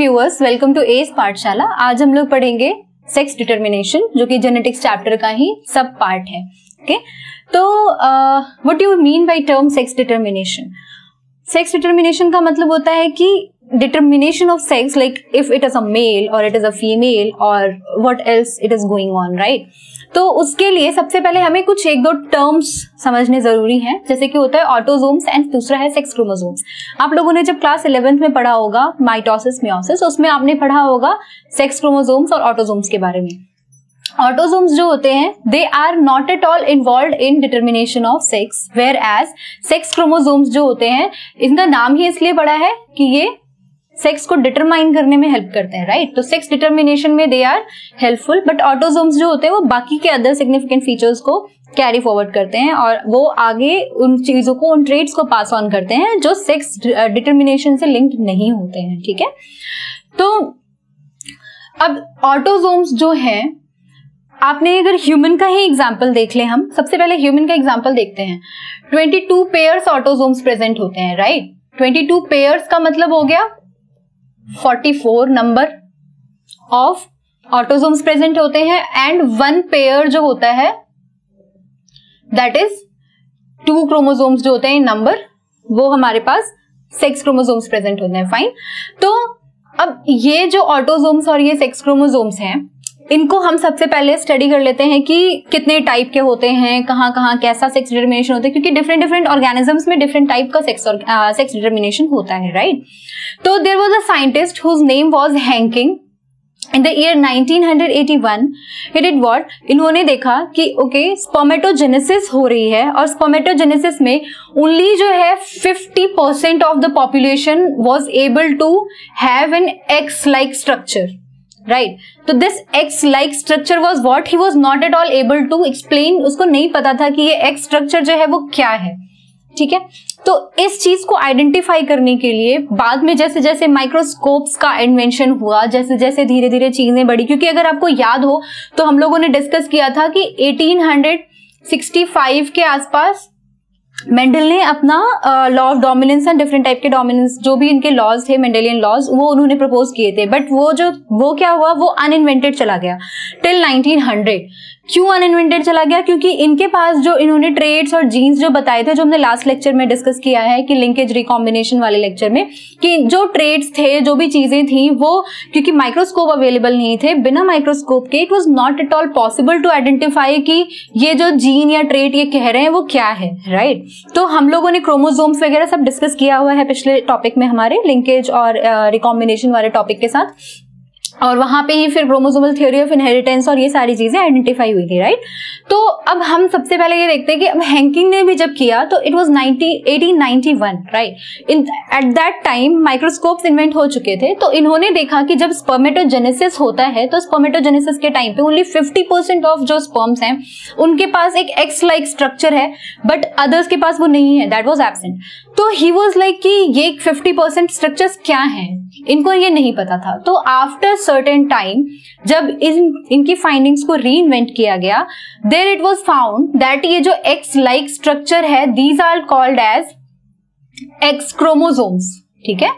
Viewers, welcome to S पाठशाला। आज हम लोग पढ़ेंगे सेक्स डिटर्मिनेशन, जो कि जेनेटिक्स चैप्टर का ही सब पार्ट है। ओके, तो what do you mean by term sex determination? Sex determination का मतलब होता है कि determination of sex, like if it is a male और इट इज अ फीमेल और what else it is going on, right. तो उसके लिए सबसे पहले हमें कुछ एक दो टर्म्स समझने जरूरी हैं, जैसे कि होता है ऑटोजोम्स एंड दूसरा है सेक्स क्रोमोसोम्स। आप लोगों ने जब क्लास 11th में पढ़ा होगा माइटोसिस मियोसिस, उसमें आपने पढ़ा होगा सेक्स क्रोमोसोम्स और ऑटोजोम्स के बारे में। ऑटोजोम्स जो होते हैं they are not at all involved in determination of sex, whereas sex chromosomes जो होते हैं, इनका नाम ही इसलिए पड़ा है कि ये सेक्स को डिटरमाइन करने में हेल्प करते हैं, राइट। तो सेक्स डिटर्मिनेशन में they are helpful, but autosomes जो होते हैं वो बाकी के अदर सिग्निफिकेंट फीचर्स को कैरी फॉरवर्ड करते हैं और वो आगे उन चीजों को, उन ट्रेट्स को पास ऑन करते हैं जो सेक्स डिटर्मिनेशन से लिंक्ड नहीं होते हैं, ठीक है। तो अब ऑटोजोम्स जो है, आपने अगर ह्यूमन का ही एग्जाम्पल देख ले, हम सबसे पहले ह्यूमन का एग्जाम्पल देखते हैं। 22 पेयर्स ऑटोजोम्स प्रेजेंट होते हैं, राइट। 22 पेयर्स का मतलब हो गया 44 नंबर ऑफ ऑटोजोम्स प्रेजेंट होते हैं, एंड 1 पेयर जो होता है दैट इज 2 क्रोमोसोम्स जो होते हैं नंबर, वो हमारे पास सेक्स क्रोमोसोम्स प्रेजेंट होते हैं, फाइन। तो अब ये जो ऑटोजोम्स और ये सेक्स क्रोमोसोम्स हैं, इनको हम सबसे पहले स्टडी कर लेते हैं कि कितने टाइप के होते हैं, कहाँ कहाँ कैसा सेक्स डिटर्मिनेशन होता है, क्योंकि डिफरेंट डिफरेंट ऑर्गेनिजम्स में डिफरेंट टाइप का सेक्स डिटर्मिनेशन होता है, राइट। तो there was a scientist whose name was Henking. In the year 1981 he did what, इन्होंने देखा कि ओके स्पर्मेटोजेनेसिस हो रही है और स्पर्मेटोजेनेसिस में ओनली जो है 50% of the population was able to have an X like structure, right. तो this X like structure was what he was not at all able to explain. उसको नहीं पता था कि ये एक्स स्ट्रक्चर जो है वो क्या है, ठीक है। तो इस चीज को आइडेंटिफाई करने के लिए बाद में जैसे जैसे माइक्रोस्कोप्स का इन्वेंशन हुआ, जैसे जैसे धीरे धीरे चीजें बढ़ी, क्योंकि अगर आपको याद हो तो हम लोगों ने डिस्कस किया था कि 1865 के आसपास मेंडल ने अपना law of dominance and different type के डोमिनेंस, जो भी इनके लॉज थे, मेंडेलियन लॉज, वो उन्होंने प्रपोज किए थे, बट वो क्या हुआ, वो अनइन्वेंटेड चला गया टिल 1900। क्यों अनइन्वेंटेड चला गया? क्योंकि इनके पास जो इन्होंने ट्रेड्स और जीन्स जो बताए थे, जो हमने लास्ट लेक्चर में डिस्कस किया है कि लिंकेज रिकॉम्बिनेशन वाले लेक्चर में, कि जो ट्रेड्स थे, जो भी चीजें थी, वो क्योंकि माइक्रोस्कोप अवेलेबल नहीं थे, बिना माइक्रोस्कोप के it was not at all possible to identify कि ये जो जीन या ट्रेड ये कह रहे हैं वो क्या है, राइट। तो हम लोगों ने क्रोमोसोम्स वगैरह सब डिस्कस किया हुआ है पिछले टॉपिक में, हमारे लिंकेज और रिकॉम्बिनेशन वाले टॉपिक के साथ, और वहां पे ही फिर क्रोमोसोमल थ्योरी ऑफ इनहेरिटेंस और ये सारी चीजें आइडेंटिफाई हुई थी, राइट। तो अब हम सबसे पहले ये देखते हैं कि अब हैंकिंग ने भी जब किया तो it was 1891, right. At that time microscopes invent हो चुके थे। तो इन्होंने देखा कि जब स्पर्मेटोजेनेसिस होता है तो स्पर्मेटोजेनेसिस के टाइम पे ओनली 50% ऑफ जो स्पर्म्स हैं उनके पास एक एक्स लाइक स्ट्रक्चर है, बट अदर्स के पास वो नहीं है, दैट वाज एब्सेंट। तो ही वाज लाइक कि ये 50% स्ट्रक्चर्स क्या हैं, इनको ये नहीं पता था। तो आफ्टर सर्टेन टाइम जब इनकी फाइंडिंग्स को रीइन्वेंट किया गया, there it was found that ये जो एक्स लाइक स्ट्रक्चर है, these are called as X chromosomes, ठीक है।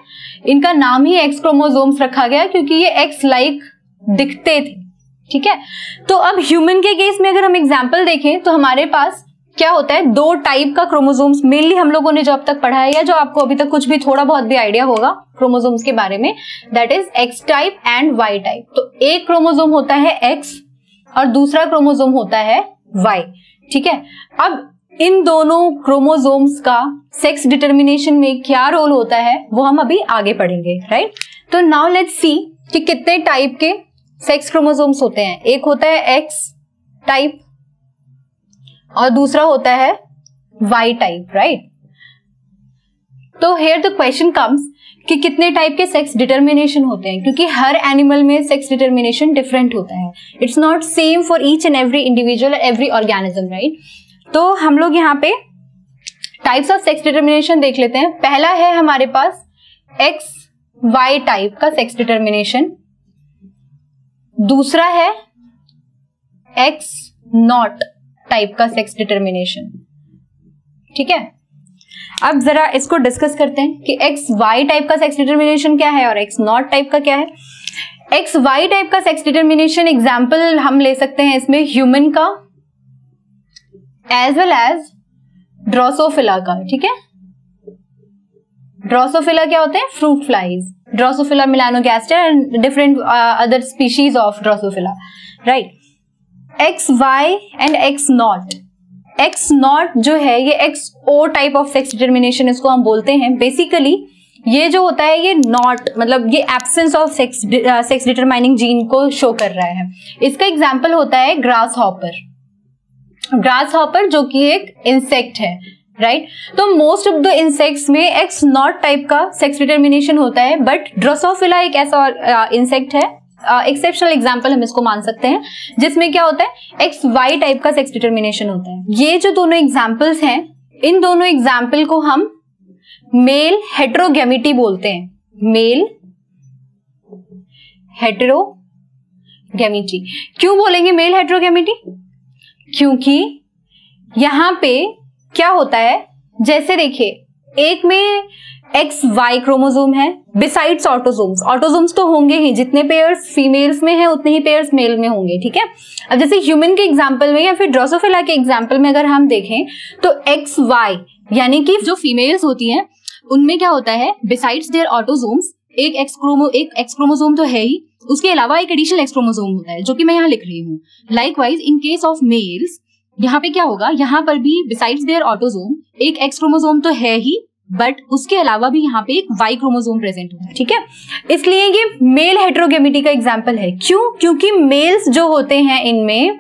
इनका नाम ही एक्स क्रोमोसोम्स रखा गया क्योंकि ये एक्स लाइक दिखते थे, ठीक है। तो अब ह्यूमन के केस में अगर हम एग्जाम्पल देखें तो हमारे पास क्या होता है, 2 टाइप का क्रोमोसोम्स मेनली हम लोगों ने जो अब तक पढ़ा है, या जो आपको अभी तक कुछ भी थोड़ा बहुत भी आइडिया होगा क्रोमोसोम्स के बारे में, that is X type and Y type. तो एक क्रोमोसोम होता है एक्स और दूसरा क्रोमोसोम होता है वाई, ठीक है। अब इन दोनों क्रोमोसोम्स का सेक्स डिटर्मिनेशन में क्या रोल होता है वो हम अभी आगे पढ़ेंगे, राइट। तो नाउ लेट्स सी कि कितने टाइप के सेक्स क्रोमोसोम्स होते हैं। एक होता है एक्स टाइप और दूसरा होता है वाई टाइप, राइट। तो हियर द क्वेश्चन कम्स कि कितने टाइप के सेक्स डिटर्मिनेशन होते हैं, क्योंकि हर एनिमल में सेक्स डिटर्मिनेशन डिफरेंट होता है। It's not same for each and every individual, every organism, right. तो हम लोग यहाँ पे टाइप्स ऑफ सेक्स डिटर्मिनेशन देख लेते हैं। पहला है हमारे पास एक्स वाई टाइप का सेक्स डिटर्मिनेशन, दूसरा है एक्स नॉट टाइप का सेक्स डिटर्मिनेशन, ठीक है। अब जरा इसको डिस्कस करते हैं कि एक्स वाई टाइप का सेक्स डिटर्मिनेशन क्या है और एक्स नॉट टाइप का क्या है। एक्स वाई टाइप का सेक्स डिटर्मिनेशन एग्जाम्पल हम ले सकते हैं इसमें ह्यूमन का एज वेल एज ड्रोसोफिला का। ठीक है, ड्रोसोफिला क्या होते हैं? Fruit flies. Drosophila melanogaster and different other species of drosophila, right. X Y and X not. X not जो है ये X O type of sex determination इसको हम बोलते हैं। बेसिकली ये जो होता है ये नॉट मतलब ये absence of sex determining gene को शो कर रहा है। इसका एग्जाम्पल होता है ग्रास हॉपर। ग्रास हॉपर जो कि एक इंसेक्ट है, राइट। तो मोस्ट ऑफ द इंसेक्ट्स में एक्स नॉट टाइप का सेक्स डिटर्मिनेशन होता है, बट ड्रोसोफिला एक ऐसा इंसेक्ट है, एक्सेप्शनल एग्जाम्पल हम इसको मान सकते हैं, जिसमें क्या होता है एक्स वाई टाइप का सेक्स डिटर्मिनेशन होता है। ये जो दोनों एग्जाम्पल्स हैं, इन दोनों एग्जाम्पल को हम मेल हेटेरोगैमिटी बोलते हैं। Mail heterogamety. क्यों बोलेंगे मेल हेटेरोगैमिटी? क्योंकि यहां पे क्या होता है, जैसे देखिए एक में एक्स वाई क्रोमोसोम है बिसाइड्स ऑटोसोम्स। ऑटोसोम्स तो होंगे ही, जितने पेयर्स फीमेल्स में है उतने ही पेयर्स मेल में होंगे, ठीक है। अब जैसे ह्यूमन के एग्जांपल में या फिर ड्रोसोफिला के एग्जांपल में अगर हम देखें तो एक्स वाई यानी कि जो फीमेल्स होती हैं उनमें क्या होता है, बिसाइड्स देयर ऑटोसोम्स एक एक्स क्रोमोसोम तो है ही, उसके अलावा एक एडिशनल एक्स क्रोमोसोम होता है जो कि मैं यहाँ लिख रही हूँ। Likewise in case of males यहाँ पे क्या होगा, यहाँ पर भी बिसाइड्स देयर ऑटोसोम एक एक्स क्रोमोसोम तो है ही, बट उसके अलावा भी यहाँ पे एक वाई क्रोमोसोम प्रेजेंट होता है, ठीक है। इसलिए ये मेल हेटेरोगैमिटी का एग्जांपल है। क्यों? क्योंकि मेल्स जो होते हैं इनमें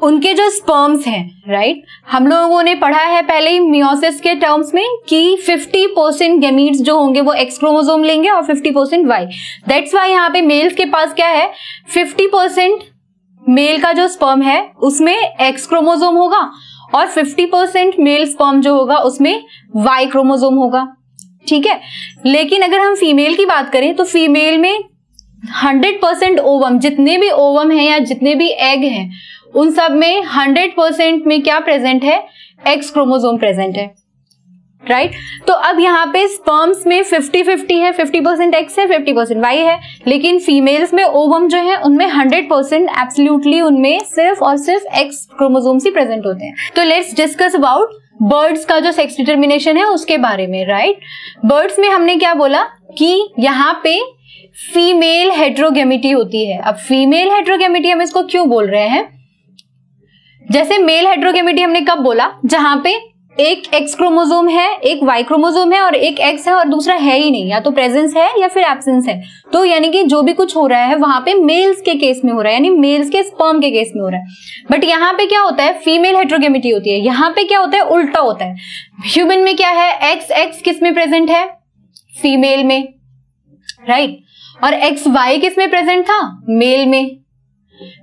उनके जो स्पर्म्स हैं, राइट, हम लोगों ने पढ़ा है पहले ही मियोसिस के टर्म्स में कि 50% गैमीट्स जो होंगे वो एक्स क्रोमोसोम लेंगे और 50% वाई। दैट्स वाई यहाँ पे मेल्स के पास क्या है, 50% मेल का जो स्पर्म है उसमें एक्स क्रोमोसोम होगा और 50% मेल स्पर्म जो होगा उसमें वाई क्रोमोसोम होगा, ठीक है। लेकिन अगर हम फीमेल की बात करें तो फीमेल में 100% ओवम, जितने भी ओवम हैं या जितने भी एग हैं उन सब में 100% में क्या प्रेजेंट है, एक्स क्रोमोसोम प्रेजेंट है, राइट। तो अब यहाँ पे स्पर्म्स में 50-50 है, 50% एक्स है 50% वाई है, लेकिन फीमेल्स में ओवम जो है उनमें 100% एब्सोल्युटली उनमें सिर्फ और सिर्फ एक्स क्रोमोसोम्स ही प्रेजेंट होते हैं। तो लेट्स डिस्कस अबाउट बर्ड्स का जो सेक्स डिटर्मिनेशन है उसके बारे में, राइट। बर्ड्स में हमने क्या बोला कि यहाँ पे फीमेल हेटेरोगैमिटी होती है। अब फीमेल हेटेरोगैमिटी हम इसको क्यों बोल रहे हैं, जैसे मेल हेटेरोगैमिटी हमने कब बोला, जहां पे एक एक्स क्रोमोसोम है, एक वाई क्रोमोसोम है और एक एक्स है और दूसरा है ही नहीं, या तो प्रेजेंस है या फिर एब्सेंस है। तो यानी कि जो भी कुछ हो रहा है वहां पे मेल्स के केस में हो रहा है, यानी मेल्स के स्पर्म के केस में हो रहा है। बट यहाँ पे क्या होता है, फीमेल हेटेरोगैमिटी होती है। यहाँ पे क्या होता है, उल्टा होता है। ह्यूमन में क्या है, एक्स किस में प्रेजेंट है, फीमेल में, राइट, और एक्स वाई किस में प्रेजेंट था, मेल में।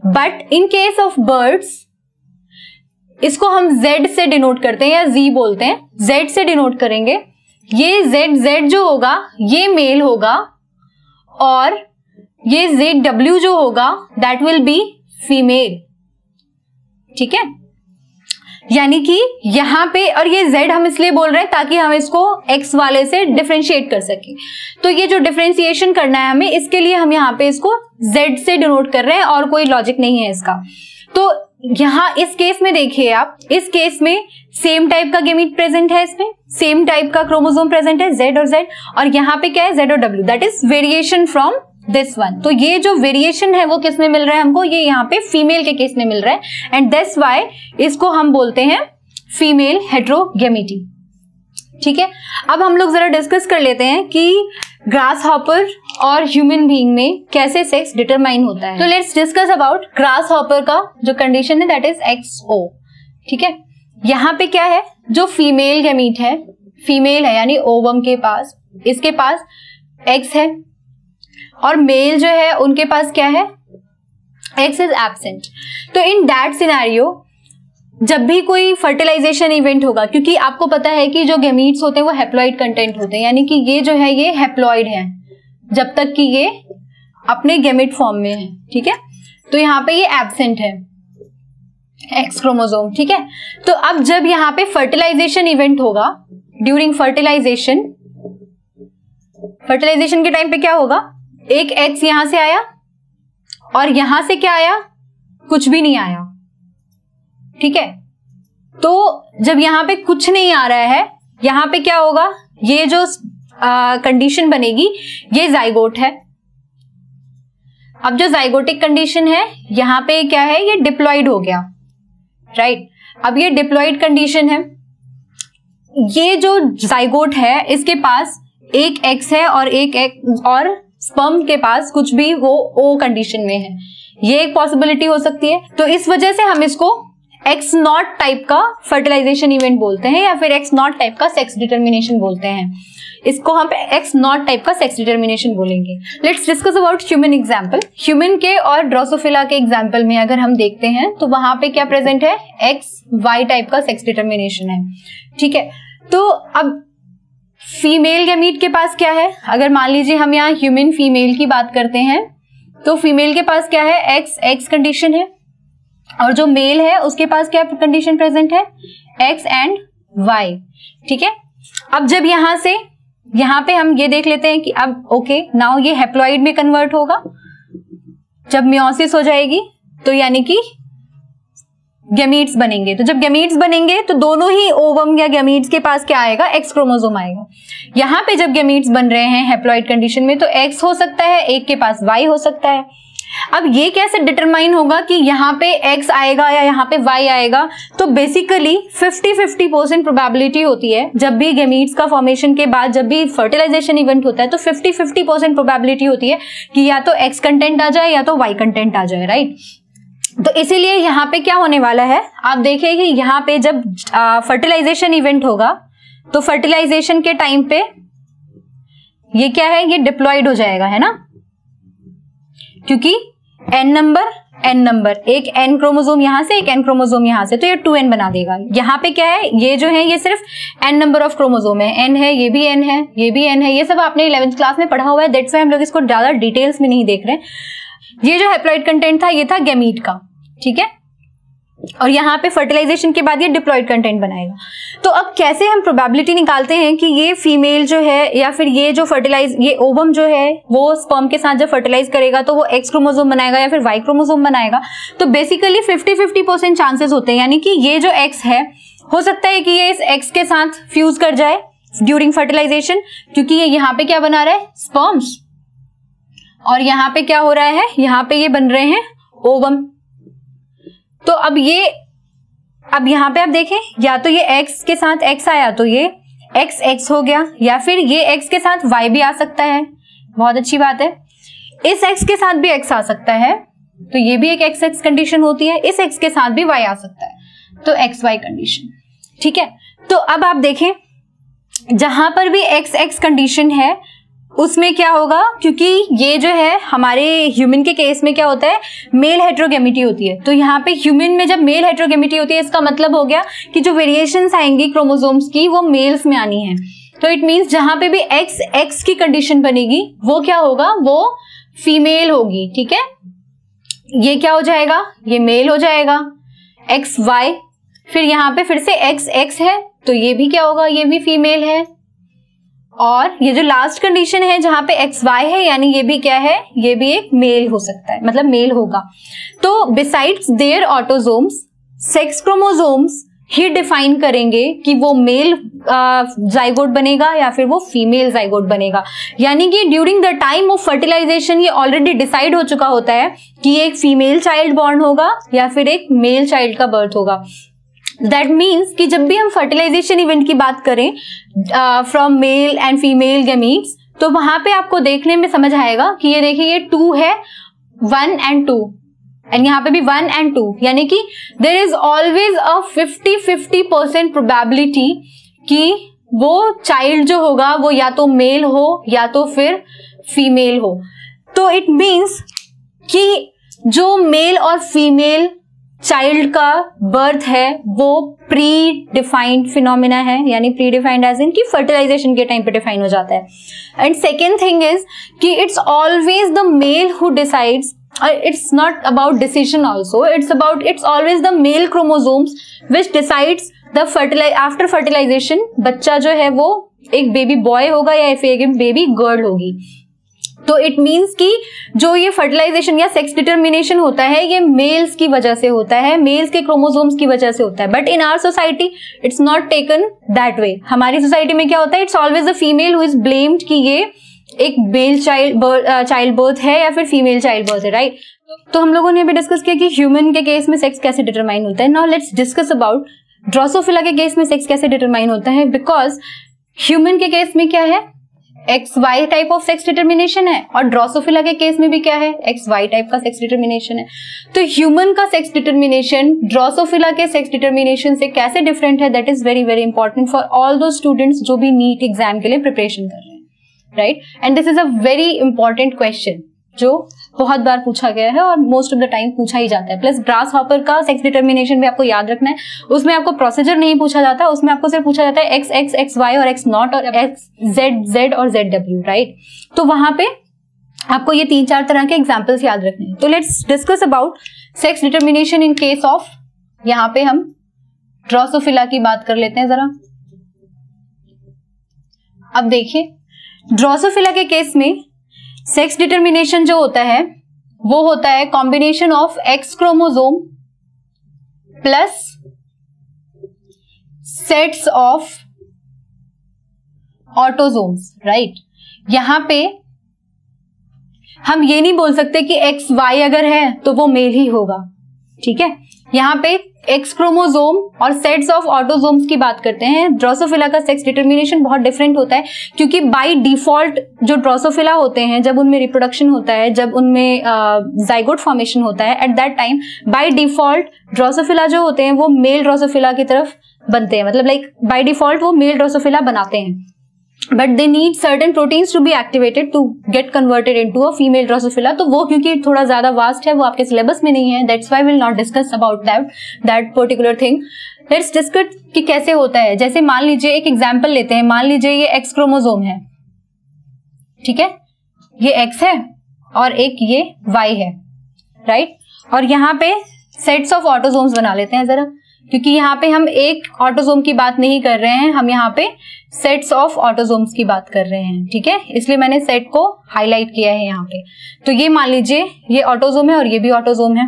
But in case of birds इसको हम Z से डिनोट करते हैं या Z बोलते हैं, Z से डिनोट करेंगे। ये Z जो होगा ये मेल होगा और ये ZW जो होगा दैट विल बी फीमेल, ठीक है। यानी कि यहाँ पे, और ये Z हम इसलिए बोल रहे हैं ताकि हम इसको X वाले से डिफरेंशिएट कर सके। तो ये जो डिफरेंशिएशन करना है हमें, इसके लिए हम यहाँ पे इसको Z से डिनोट कर रहे हैं और कोई लॉजिक नहीं है इसका। तो यहाँ इस केस में देखिए आप, इस केस में सेम टाइप का गैमीट प्रेजेंट है, इसमें सेम टाइप का क्रोमोसोम प्रेजेंट है Z और Z, और यहाँ पे क्या है Z और W, that is variation from this one. तो ये जो वेरिएशन है वो किस में मिल रहा है हमको, ये यहाँ पे फीमेल के केस में मिल रहा है, एंड दैट्स व्हाई इसको हम बोलते हैं फीमेल हेटेरोगैमिटी, ठीक है। अब हम लोग जरा डिस्कस कर लेते हैं कि ग्रास हॉपर और ह्यूमन बीइंग में कैसे सेक्स डिटरमाइन होता है। तो let's discuss about grass hopper का जो कंडीशन है दैट इज XO, ठीक है। यहाँ पे क्या है, जो फीमेल गैमीट है, फीमेल है यानी ओवम के पास, इसके पास X है, और मेल जो है उनके पास क्या है, X इज एब्सेंट। तो इन दैट सिनेरियो जब भी कोई फर्टिलाइजेशन इवेंट होगा, क्योंकि आपको पता है कि जो गैमीट्स होते हैं वो हैप्लॉइड कंटेंट होते हैं, यानी कि ये जो है ये हैप्लॉइड है जब तक कि ये अपने गैमेट फॉर्म में है, ठीक है। तो यहाँ पे ये एब्सेंट है एक्स क्रोमोसोम, ठीक है। तो अब जब यहाँ पे फर्टिलाइजेशन इवेंट होगा ड्यूरिंग फर्टिलाइजेशन, फर्टिलाइजेशन के टाइम पे क्या होगा, एक एक्स यहां से आया और यहां से क्या आया, कुछ भी नहीं आया, ठीक है। तो जब यहां पे कुछ नहीं आ रहा है, यहां पे क्या होगा, ये जो कंडीशन बनेगी ये जाइगोट है। अब जो जाइगोटिक कंडीशन है यहां पे क्या है, ये डिप्लॉइड हो गया, राइट। अब ये डिप्लॉइड कंडीशन है, ये जो जाइगोट है इसके पास एक एक्स है और एक एक्स, और स्पर्म के पास कुछ भी वो ओ कंडीशन में है, ये एक पॉसिबिलिटी हो सकती है। तो इस वजह से हम इसको एक्स नॉट टाइप का फर्टिलाइजेशन इवेंट बोलते हैं, या फिर एक्स नॉट टाइप का सेक्स डिटर्मिनेशन बोलते हैं। इसको हम एक्स नॉट टाइप का सेक्स डिटर्मिनेशन बोलेंगे। Let's discuss about human example. Human के और ड्रोसोफिला के एग्जाम्पल में अगर हम देखते हैं तो वहां पे क्या प्रेजेंट है, एक्स वाई टाइप का सेक्स डिटर्मिनेशन है, ठीक है। तो अब फीमेल गैमीट के पास क्या है, अगर मान लीजिए हम यहाँ ह्यूमन फीमेल की बात करते हैं तो फीमेल के पास क्या है, एक्स एक्स कंडीशन है, और जो मेल है उसके पास क्या कंडीशन प्रेजेंट है, एक्स एंड वाई, ठीक है। अब जब यहां से यहां पे हम ये देख लेते हैं कि अब ओके नाउ ये हैप्लॉइड में कन्वर्ट होगा, जब मियोसिस हो जाएगी तो यानी कि गैमीट्स बनेंगे। तो जब गैमीट्स बनेंगे तो दोनों ही ओवम या गैमीट्स के पास क्या आएगा, एक्स क्रोमोसोम आएगा। यहाँ पे जब गैमीट्स बन रहे हैं हैप्लॉइड कंडीशन में तो एक्स हो सकता है, एक के पास वाई हो सकता है। अब ये कैसे डिटरमाइन होगा कि यहाँ पे एक्स आएगा या यहाँ पे वाई आएगा, तो बेसिकली 50-50% प्रोबेबिलिटी होती है। जब भी गैमीट्स का फॉर्मेशन के बाद जब भी फर्टिलाइजेशन इवेंट होता है तो 50-50% प्रोबेबिलिटी होती है कि या तो एक्स कंटेंट आ जाए या तो वाई कंटेंट आ जाए, राइट। तो इसीलिए यहाँ पे क्या होने वाला है, आप देखिए कि यहाँ पे जब फर्टिलाइजेशन इवेंट होगा तो फर्टिलाइजेशन के टाइम पे ये क्या है, ये डिप्लॉइड हो जाएगा, है ना, क्योंकि n नंबर एक n क्रोमोसोम यहां से एक n क्रोमोसोम यहां से, तो ये 2n बना देगा। यहाँ पे क्या है, ये जो है ये सिर्फ n नंबर ऑफ क्रोमोसोम है, n है, ये भी n है, ये भी n है, ये सब आपने 11th क्लास में पढ़ा हुआ है, दैट्स व्हाई हम लोग इसको ज्यादा डिटेल्स में नहीं देख रहे हैं। ये जो हैप्लॉइड कंटेंट था ये था गैमीट का, ठीक है, और यहाँ पे फर्टिलाइजेशन के बाद ये डिप्लॉइड कंटेंट बनाएगा। तो अब कैसे हम प्रोबेबिलिटी निकालते हैं कि ये फीमेल जो है या फिर ये जो ये ओवम जो है वो स्पर्म के साथ जब फर्टिलाइज करेगा तो वो एक्स क्रोमोसोम बनाएगा या फिर वाई क्रोमोसोम बनाएगा। तो बेसिकली 50-50% चांसेस होते हैं, यानी कि ये जो एक्स है हो सकता है कि ये इस एक्स के साथ फ्यूज कर जाए ड्यूरिंग फर्टिलाइजेशन, क्योंकि ये यहाँ पे क्या बना रहा है, स्पर्म्स, और यहाँ पे क्या हो रहा है, यहाँ पे ये बन रहे हैं ओवम। तो अब यहाँ पे आप देखें, या तो ये x के साथ x आया तो ये x हो गया, या फिर ये x के साथ y भी आ सकता है, बहुत अच्छी बात है। इस x के साथ भी x आ सकता है तो ये भी एक x कंडीशन होती है, इस x के साथ भी y आ सकता है तो xy कंडीशन, ठीक है। तो अब आप देखें जहां पर भी x कंडीशन है उसमें क्या होगा, क्योंकि ये जो है हमारे ह्यूमन के केस में क्या होता है, मेल हेट्रोगेमिटी होती है। तो यहाँ पे ह्यूमन में जब मेल हेट्रोगेमिटी होती है इसका मतलब हो गया कि जो वेरिएशंस आएंगी क्रोमोसोम्स की वो मेल्स में आनी है। तो इट मीन्स जहां पे भी एक्स की कंडीशन बनेगी वो क्या होगा, वो फीमेल होगी, ठीक है। ये क्या हो जाएगा, ये मेल हो जाएगा, एक्स वाई, फिर यहाँ पे फिर से एक्स है तो ये भी क्या होगा, ये भी फीमेल है। और ये जो लास्ट कंडीशन है जहां पे एक्स वाई है यानी ये भी क्या है, ये भी एक मेल हो सकता है, मतलब मेल होगा। तो besides there autosomes, sex chromosomes ही डिफाइन करेंगे कि वो मेल जाइगोट बनेगा या फिर वो फीमेल जाइगोट बनेगा। यानी कि during the time of fertilization ये ऑलरेडी डिसाइड हो चुका होता है कि एक फीमेल चाइल्ड बॉर्न होगा या फिर एक मेल चाइल्ड का बर्थ होगा। दैट मीन्स कि जब भी हम फर्टिलाइजेशन इवेंट की बात करें from male and female gametes, तो वहां पे आपको देखने में समझ आएगा कि ये देखिए ये 2 है, 1 and 2, एंड यहाँ पे भी 1 and 2, यानी कि there is always a 50-50% probability कि वो चाइल्ड जो होगा वो या तो मेल हो या तो फिर फीमेल हो। तो इट मीन्स कि जो मेल और फीमेल चाइल्ड का बर्थ है वो प्री डिफाइंड फिनोमिना है, यानी प्री डिफाइंड एज इन कि फर्टिलाइजेशन के टाइम पे डिफाइन हो जाता है। एंड सेकेंड थिंग इज कि it's always the mail who decides it's not about decision also, it's always the male chromosomes which decides the after fertilization बच्चा जो है वो एक बेबी बॉय होगा या एक बेबी गर्ल होगी। तो इट मीन्स कि जो ये फर्टिलाइजेशन या सेक्स डिटर्मिनेशन होता है ये मेल्स की वजह से होता है, मेल्स के क्रोमोसोम्स की वजह से होता है। But in our society it's not taken that way. हमारी सोसाइटी में क्या होता है, it's always the female who is blamed कि ये एक मेल चाइल्ड बर्थ है या फिर फीमेल चाइल्ड बर्थ है, राइट। तो हम लोगों ने अभी डिस्कस किया कि ह्यूमन के केस में सेक्स कैसे डिटरमाइन होता है। Now let's discuss about Drosophila के केस में सेक्स कैसे डिटरमाइन होता है। बिकॉज ह्यूमन के केस में क्या है, XY type of sex determination है, और ड्रोसोफिला के केस में भी क्या है, XY टाइप का सेक्स डिटर्मिनेशन है। तो ह्यूमन का सेक्स डिटर्मिनेशन ड्रोसोफिला के सेक्स डिटर्मिनेशन से कैसे डिफरेंट है, that is very very important for all दो स्टूडेंट्स जो भी नीट एग्जाम के लिए प्रिपरेशन कर रहे हैं, right. And this is a very important question जो बहुत बार पूछा गया है और मोस्ट ऑफ द टाइम पूछा ही जाता है। प्लस ग्रास हॉपर का सेक्स डिटर्मिनेशन भी आपको याद रखना है, उसमें आपको प्रोसीजर नहीं पूछा जाता, उसमें आपको सिर्फ पूछा जाता है XX, XY और X0 और XZ और ZW, राइट। तो वहां पे आपको ये 3-4 तरह के एग्जाम्पल्स याद रखने हैं। तो let's discuss about sex determination in case of, यहाँ पे हम ड्रोसोफिला की बात कर लेते हैं जरा। अब देखिए ड्रोसोफिला के केस में सेक्स डिटर्मिनेशन जो होता है वो होता है combination of X chromosome plus sets of autosomes, right. यहां पे हम ये नहीं बोल सकते कि XY अगर है तो वो मेल ही होगा, ठीक है। यहां पे X क्रोमोसोम और सेट्स ऑफ ऑटोसोम्स की बात करते हैं। ड्रोसोफिला का सेक्स डिटर्मिनेशन बहुत डिफरेंट होता है, क्योंकि बाय डिफॉल्ट जो ड्रोसोफिला होते हैं जब उनमें रिप्रोडक्शन होता है, जब उनमें जाइगोट फॉर्मेशन होता है, at that time by default Drosophila जो होते हैं वो मेल ड्रोसोफिला की तरफ बनते हैं, मतलब लाइक बाय डिफॉल्ट वो मेल ड्रोसोफिला बनाते हैं। But they need certain proteins to be activated to get converted into a female Drosophila. तो वो क्योंकि थोड़ा ज्यादा वास्ट है, वो आपके सिलेबस में नहीं है, that's why will not discuss about that particular thing. Let's discuss कि कैसे होता है। जैसे मान लीजिए एक एग्जांपल लेते हैं, मान लीजिए ये X क्रोमोसोम है, ठीक है, ये X है और एक ये Y है, राइट। और यहाँ पे सेट्स ऑफ ऑटोसोम्स बना लेते हैं जरा, क्योंकि यहाँ पे हम एक ऑटोसोम की बात नहीं कर रहे हैं, हम यहाँ पे सेट्स ऑफ ऑटोसोम्स की बात कर रहे हैं, ठीक है। इसलिए मैंने सेट को हाईलाइट किया है यहाँ पे। तो ये मान लीजिए ये ऑटोसोम है और ये भी ऑटोसोम है,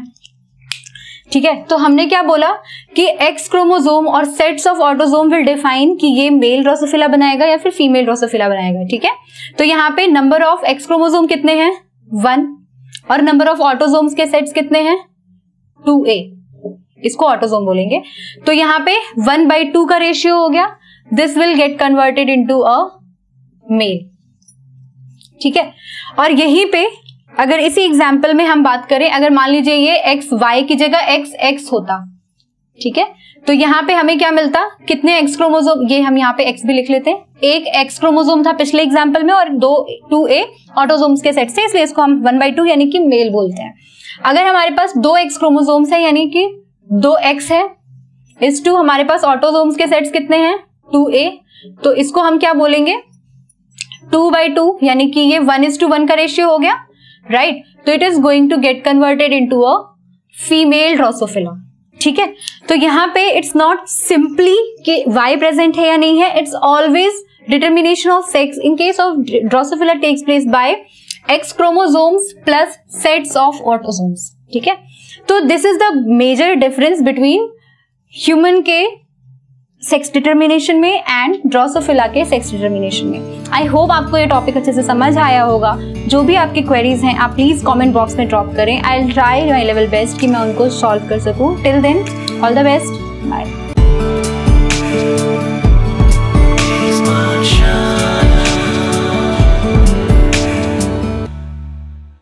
ठीक है। तो हमने क्या बोला कि X क्रोमोसोम और sets of autosome will define कि ये मेल ड्रोसोफिला बनाएगा या फिर फीमेल ड्रोसोफिला बनाएगा, ठीक है। तो यहाँ पे नंबर ऑफ X क्रोमोसोम कितने हैं, 1, और नंबर ऑफ ऑटोसोम्स के सेट्स कितने हैं, 2A, इसको ऑटोसोम बोलेंगे। तो यहाँ पे 1/2 का रेशियो हो गया, this will get converted into a male, ठीक है। और यहीं पे अगर इसी एग्जाम्पल में हम बात करें, अगर मान लीजिए ये XY की जगह XX होता, ठीक है, तो यहाँ पे हमें क्या मिलता, कितने X क्रोमोसोम, ये हम यहाँ पे X भी लिख लेते हैं, एक X क्रोमोसोम था पिछले एग्जाम्पल में और 2A ऑटोसोम्स के सेट से, इसलिए इसको हम 1/2 यानी कि मेल बोलते हैं। अगर हमारे पास 2 X क्रोमोसोम्स है यानी कि 2 X है, इस 2 हमारे पास ऑटोसोम्स के सेट्स कितने हैं, 2A, तो इसको हम क्या बोलेंगे, 2/2 यानी कि ये 1:1 का रेशियो हो गया, राइट। तो it is going to get converted into a female Drosophila, ठीक है। तो यहाँ पे इट्स नॉट सिंपली कि Y प्रेजेंट है या नहीं है, it's always determination of sex in case of Drosophila takes place by X chromosomes plus sets of autosomes, ठीक है। तो this is the major difference between human के सेक्स डिटर्मिनेशन में एंड ड्रोसोफिला के सेक्स डिटर्मिनेशन में। I hope आपको ये topic अच्छे से समझ आया होगा। जो भी आपकी क्वेरीज हैं आप प्लीज कमेंट बॉक्स में ड्रॉप करें। I will try my level best कि मैं उनको सॉल्व कर सकूं। Till then all the best, bye.